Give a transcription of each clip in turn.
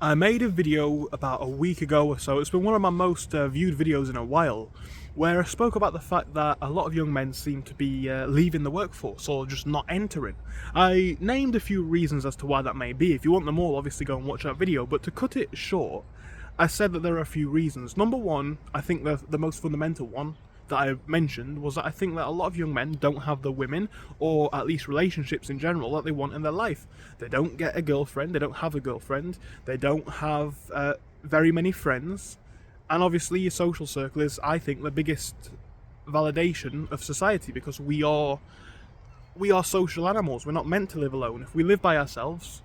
I made a video about a week ago or so. It's been one of my most viewed videos in a while, where I spoke about the fact that a lot of young men seem to be leaving the workforce or just not entering. I named a few reasons as to why that may be. If you want them all, obviously go and watch that video, but to cut it short, I said that there are a few reasons. Number one, I think the most fundamental one that I mentioned was that I think that a lot of young men don't have the women, or at least relationships in general, that they want in their life. They don't get a girlfriend, they don't have a girlfriend, they don't have very many friends, and obviously your social circle is, I think, the biggest validation of society, because we are social animals. We're not meant to live alone. If we live by ourselves,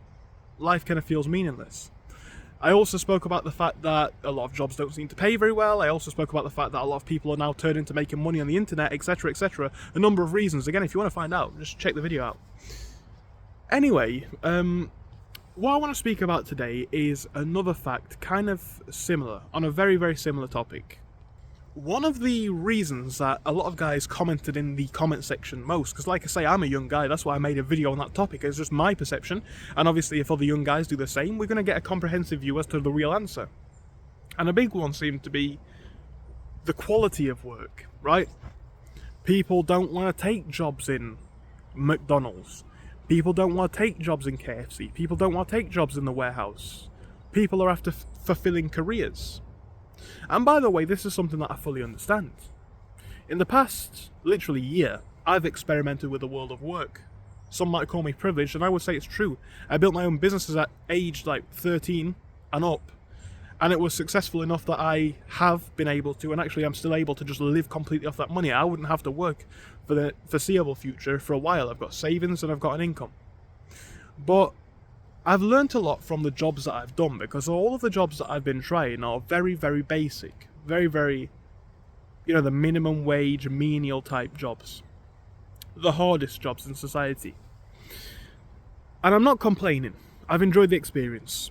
life kind of feels meaningless. I also spoke about the fact that a lot of jobs don't seem to pay very well. I also spoke about the fact that a lot of people are now turning to making money on the internet, etc., etc. A number of reasons. Again, if you want to find out, just check the video out. Anyway, what I want to speak about today is another fact, kind of similar, on a very, very similar topic. One of the reasons that a lot of guys commented in the comment section most, because like I say, I'm a young guy, that's why I made a video on that topic, it's just my perception, and obviously if other young guys do the same, we're going to get a comprehensive view as to the real answer. And a big one seemed to be the quality of work, right? People don't want to take jobs in McDonald's. People don't want to take jobs in KFC. People don't want to take jobs in the warehouse. People are after fulfilling careers. And by the way, this is something that I fully understand. In the past, literally year, I've experimented with the world of work. Some might call me privileged, and I would say it's true. I built my own businesses at age 13 and up, and it was successful enough that I have been able to, and actually I'm still able to just live completely off that money. I wouldn't have to work for the foreseeable future for a while. I've got savings and I've got an income. But I've learnt a lot from the jobs that I've done, because all of the jobs that I've been trying are very, very basic. Very, very, the minimum wage, menial type jobs. The hardest jobs in society. And I'm not complaining. I've enjoyed the experience.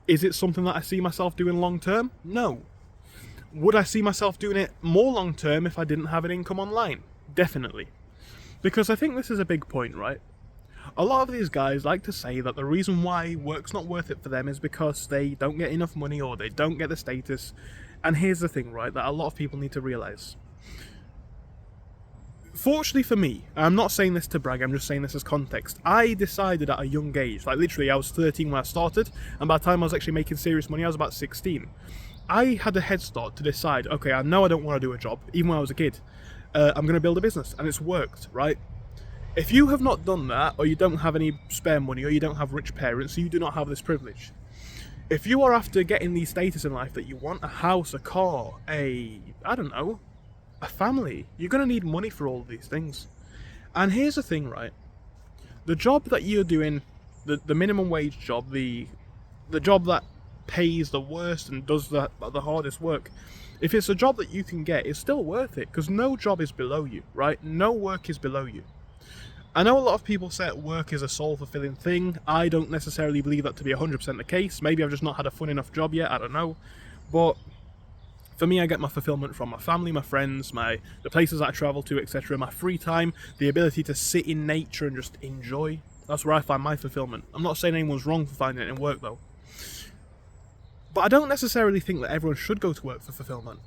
Is it something that I see myself doing long term? No. Would I see myself doing it more long term if I didn't have an income online? Definitely. Because I think this is a big point, right? A lot of these guys like to say that the reason why work's not worth it for them is because they don't get enough money or they don't get the status. And here's the thing, right, that a lot of people need to realise. Fortunately for me, I'm not saying this to brag, I'm just saying this as context. I decided at a young age, like literally I was 13 when I started, and by the time I was actually making serious money, I was about 16. I had a head start to decide, okay, I know I don't want to do a job, even when I was a kid. I'm going to build a business, and it's worked, right? If you have not done that, or you don't have any spare money, or you don't have rich parents, you do not have this privilege. If you are after getting the status in life that you want, a house, a car, a family, you're going to need money for all of these things. And here's the thing, right? The job that you're doing, the minimum wage job, the job that pays the worst and does the hardest work, if it's a job that you can get, it's still worth it, because no job is below you, right? No work is below you. I know a lot of people say that work is a soul-fulfilling thing. I don't necessarily believe that to be 100% the case. Maybe I've just not had a fun enough job yet, I don't know. But for me, I get my fulfillment from my family, my friends, the places that I travel to, etc. My free time, the ability to sit in nature and just enjoy. That's where I find my fulfillment. I'm not saying anyone's wrong for finding it in work, though. But I don't necessarily think that everyone should go to work for fulfillment.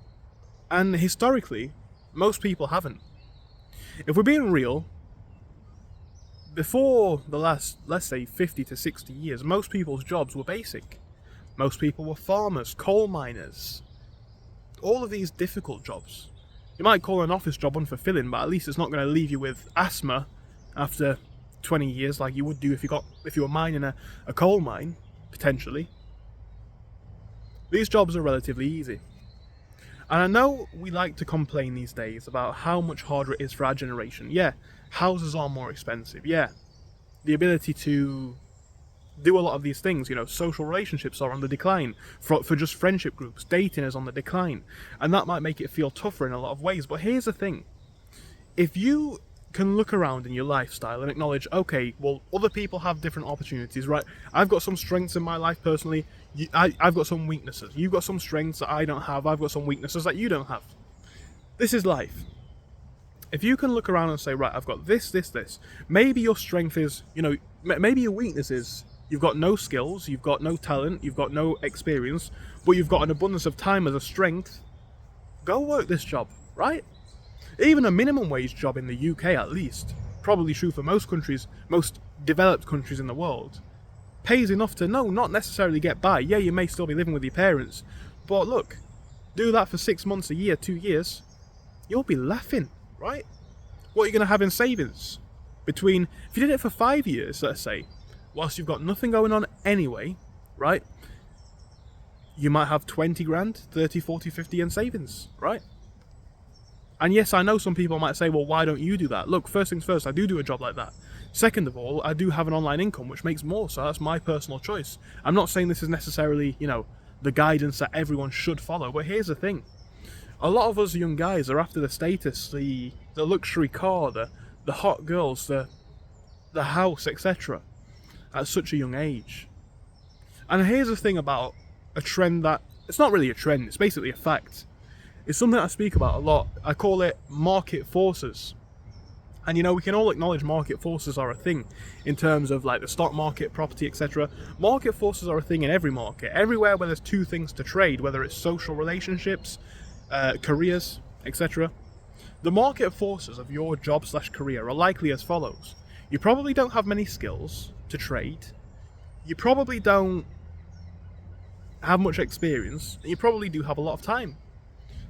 And historically, most people haven't. If we're being real, before the last, let's say, 50 to 60 years, most people's jobs were basic. Most people were farmers, coal miners, all of these difficult jobs. You might call an office job unfulfilling, but at least it's not going to leave you with asthma after 20 years like you would do if you were mining a coal mine, potentially. These jobs are relatively easy. And I know we like to complain these days about how much harder it is for our generation. Yeah, houses are more expensive. Yeah, the ability to do a lot of these things, social relationships are on the decline. For just friendship groups, dating is on the decline. And that might make it feel tougher in a lot of ways. But here's the thing. If you can look around in your lifestyle and acknowledge, okay, well, other people have different opportunities, right? I've got some strengths in my life personally. I've got some weaknesses. You've got some strengths that I don't have. I've got some weaknesses that you don't have. This is life. If you can look around and say, right, I've got this. Maybe your strength is, maybe your weakness is you've got no skills, you've got no talent, you've got no experience, but you've got an abundance of time as a strength, go work this job, right? Even a minimum wage job in the UK at least, probably true for most countries, most developed countries in the world, pays enough to not necessarily get by. Yeah, you may still be living with your parents, but look, do that for 6 months, a year, 2 years, you'll be laughing, right? What are you going to have in savings? If you did it for 5 years, let's say, whilst you've got nothing going on anyway, right? You might have 20 grand, 30, 40, 50 in savings, right? And yes, I know some people might say, well, why don't you do that? Look, first things first, I do a job like that. Second of all, I do have an online income, which makes more, so that's my personal choice. I'm not saying this is necessarily, the guidance that everyone should follow, but here's the thing. A lot of us young guys are after the status, the luxury car, the hot girls, the house, etc. at such a young age. And here's the thing about a trend that, it's not really a trend, it's basically a fact. It's something I speak about a lot. I call it market forces. And we can all acknowledge market forces are a thing in terms of like the stock market, property, etc. Market forces are a thing in every market. Everywhere where there's two things to trade, whether it's social relationships, careers, etc. The market forces of your job/career are likely as follows. You probably don't have many skills to trade. You probably don't have much experience. And you probably do have a lot of time.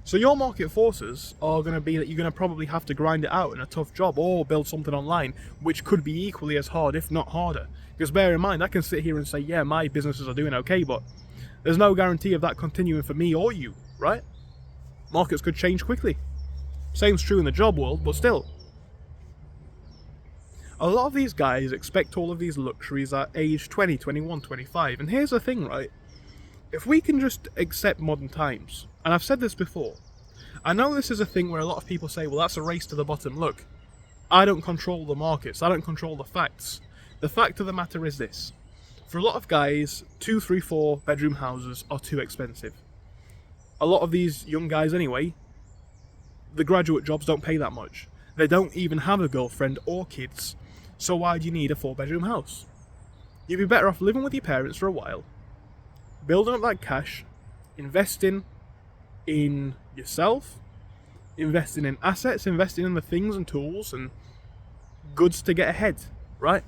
So your market forces are going to be that you're going to probably have to grind it out in a tough job or build something online, which could be equally as hard, if not harder. Because bear in mind, I can sit here and say, yeah, my businesses are doing okay, but there's no guarantee of that continuing for me or you, right? Markets could change quickly. Same's true in the job world, but still. A lot of these guys expect all of these luxuries at age 20, 21, 25. And here's the thing, right? If we can just accept modern times, and I've said this before, I know this is a thing where a lot of people say, well, that's a race to the bottom. Look, I don't control the markets. I don't control the facts. The fact of the matter is this. For a lot of guys, 2, 3, 4 bedroom houses are too expensive. A lot of these young guys anyway, the graduate jobs don't pay that much. They don't even have a girlfriend or kids, so why do you need a 4-bedroom house? You'd be better off living with your parents for a while, building up that cash, investing in yourself, investing in assets, investing in the things and tools and goods to get ahead, right?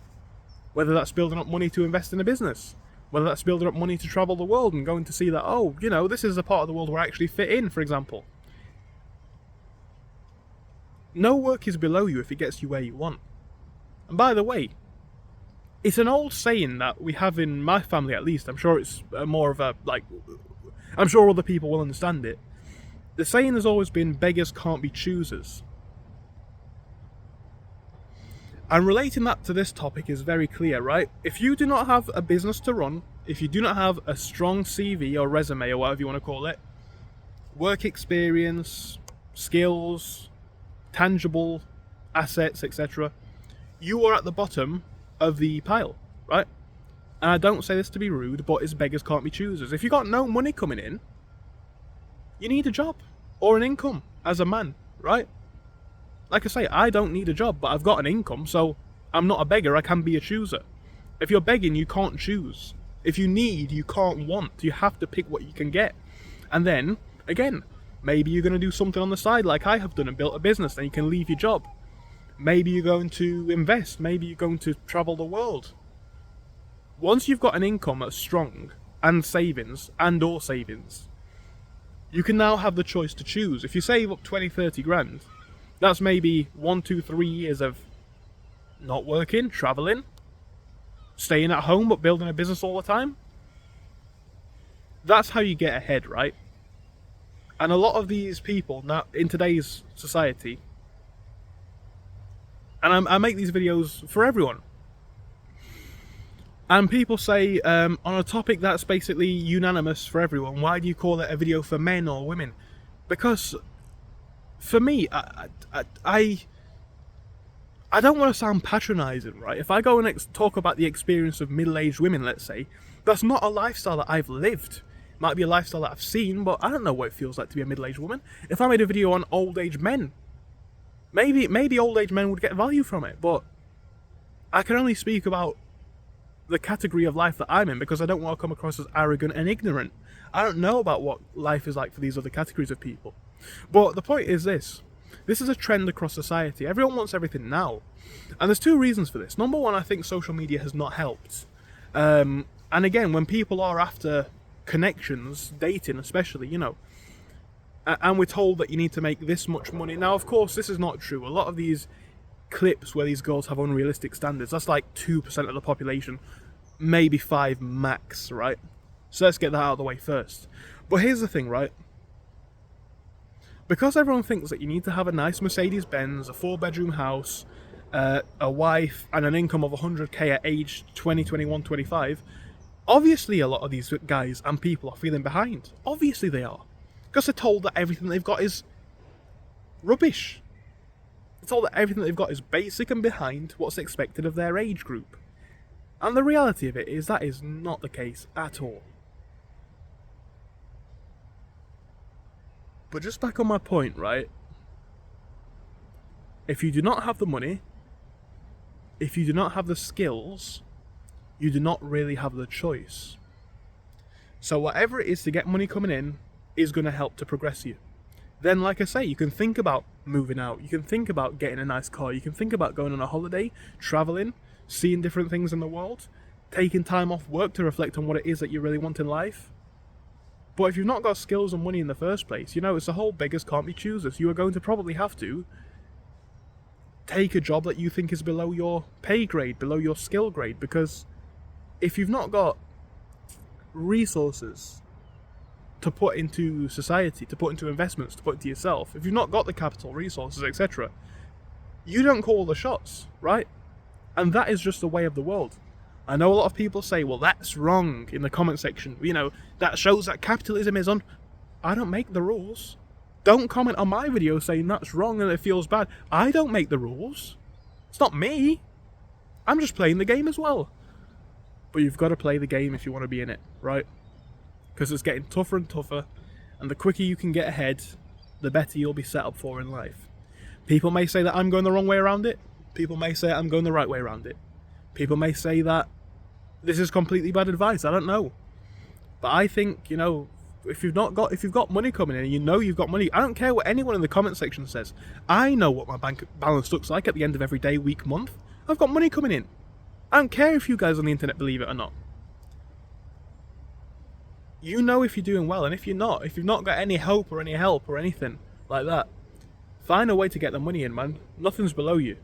Whether that's building up money to invest in a business, whether that's building up money to travel the world and going to see that, this is a part of the world where I actually fit in, for example. No work is below you if it gets you where you want. And by the way, it's an old saying that we have in my family, at least. I'm sure it's more of a, I'm sure other people will understand it. The saying has always been, beggars can't be choosers. And relating that to this topic is very clear, right? If you do not have a business to run, if you do not have a strong CV or resume or whatever you want to call it, work experience, skills, tangible assets, etc., you are at the bottom of the pile, right? And I don't say this to be rude, but it's beggars can't be choosers. If you got no money coming in, you need a job or an income as a man, right? Like I say, I don't need a job, but I've got an income, so I'm not a beggar, I can be a chooser. If you're begging, you can't choose. If you need, you can't want. You have to pick what you can get. And then, again, maybe you're going to do something on the side like I have done and built a business, then you can leave your job. Maybe you're going to invest, maybe you're going to travel the world. Once you've got an income that's strong, and savings, you can now have the choice to choose. If you save up 20, 30 grand, that's maybe 1, 2, 3 years of not working, traveling, staying at home but building a business all the time. That's how you get ahead, right? And a lot of these people now in today's society, and I make these videos for everyone, and people say, on a topic that's basically unanimous for everyone, why do you call it a video for men or women? Because for me, I don't want to sound patronising, right? If I go and talk about the experience of middle-aged women, let's say, that's not a lifestyle that I've lived. It might be a lifestyle that I've seen, but I don't know what it feels like to be a middle-aged woman. If I made a video on old-age men, maybe old-age men would get value from it, but I can only speak about the category of life that I'm in because I don't want to come across as arrogant and ignorant. I don't know about what life is like for these other categories of people. But the point is this. This is a trend across society. Everyone wants everything now. And there's two reasons for this. Number one, I think social media has not helped. And again, when people are after connections, dating especially, and we're told that you need to make this much money. Now, of course, this is not true. A lot of these clips where these girls have unrealistic standards, that's like 2% of the population, maybe 5 max, right? So let's get that out of the way first. But here's the thing, right? Because everyone thinks that you need to have a nice Mercedes-Benz, a 4-bedroom house, a wife, and an income of 100k at age 20, 21, 25, obviously a lot of these guys and people are feeling behind. Obviously they are. Because they're told that everything they've got is rubbish. They're told that everything they've got is basic and behind what's expected of their age group. And the reality of it is that is not the case at all. But just back on my point, right? If you do not have the money, if you do not have the skills, you do not really have the choice. So whatever it is to get money coming in is going to help to progress you. Then, like I say, you can think about moving out. You can think about getting a nice car. You can think about going on a holiday, traveling, seeing different things in the world, taking time off work to reflect on what it is that you really want in life. But if you've not got skills and money in the first place, it's the whole beggars can't be choosers. You are going to probably have to take a job that you think is below your pay grade, below your skill grade, because if you've not got resources to put into society, to put into investments, to put into yourself, if you've not got the capital, resources, etc., you don't call the shots, right? And that is just the way of the world. I know a lot of people say, well, that's wrong in the comment section. That shows that capitalism is on. I don't make the rules. Don't comment on my video saying that's wrong and it feels bad. I don't make the rules. It's not me. I'm just playing the game as well. But you've got to play the game if you want to be in it, right? Because it's getting tougher and tougher. And the quicker you can get ahead, the better you'll be set up for in life. People may say that I'm going the wrong way around it. People may say I'm going the right way around it. People may say that this is completely bad advice. I don't know. But I think, if you've got money coming in and you've got money, I don't care what anyone in the comment section says. I know what my bank balance looks like at the end of every day, week, month. I've got money coming in. I don't care if you guys on the internet believe it or not. You know if you're doing well, and if you're not, if you've not got any hope or any help or anything like that, find a way to get the money in, man. Nothing's below you.